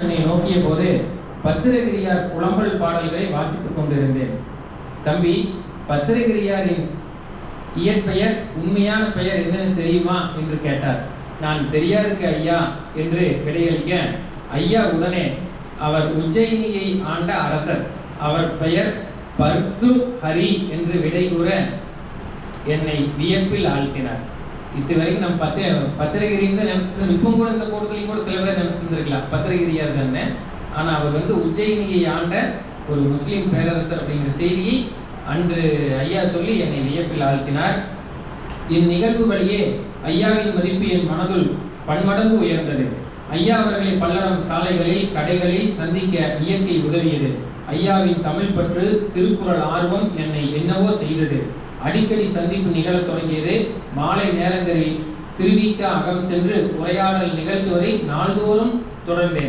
என்னை நோக்கிய போது பத்திரகிரியார் புலம்பல் பாடல்களை வாசித்துக் கொண்டிருந்தேன். தம்பி, பத்திரகிரியாரின் இயற்பெயர் உண்மையான பெயர் என்னன்னு தெரியுமா என்று கேட்டார். நான் தெரியாதுங்க ஐயா என்று விடையளிக்க, ஐயா உடனே அவர் உஜ்ஜயினியை ஆண்ட அரசர், அவர் பெயர் பர்து ஹரி என்று விடை கூற என்னை வியப்பில் ஆழ்த்தினார். இதுவரைக்கும் நம்ம பத்திரகிரின்னு நினைச்சிட்டு, இப்போ கூட இந்த கூட்டத்திலையும் கூட சில பேர் நினைச்சிருந்திருக்கலாம் பத்திரகிரியார் தானே. ஆனால் அவர் உஜ்ஜயினியை ஆண்ட ஒரு முஸ்லீம் பேரரசர் அப்படிங்கிற செய்தியை அன்று ஐயா சொல்லி என்னை வியப்பில் ஆழ்த்தினார். இந்நிகழ்வு வழியே ஐயாவின் மதிப்பு என் மனதுள் பன்மடங்கு உயர்ந்தது. ஐயா அவர்களை பல்லடம் சாலைகளில் கடைகளில் சந்திக்க இயற்கை உதவியது. ஐயாவின் தமிழ் பற்று, திருக்குறள் ஆர்வம் என்னை என்னவோ செய்தது. அடிக்கடி சந்திப்பு நிகழத் தொடங்கியது. மாலை நேரங்களில் திருவிக்க அகம் சென்று உரையாடல் நிகழ்த்துவதை நாள்தோறும் தொடர்ந்தேன்.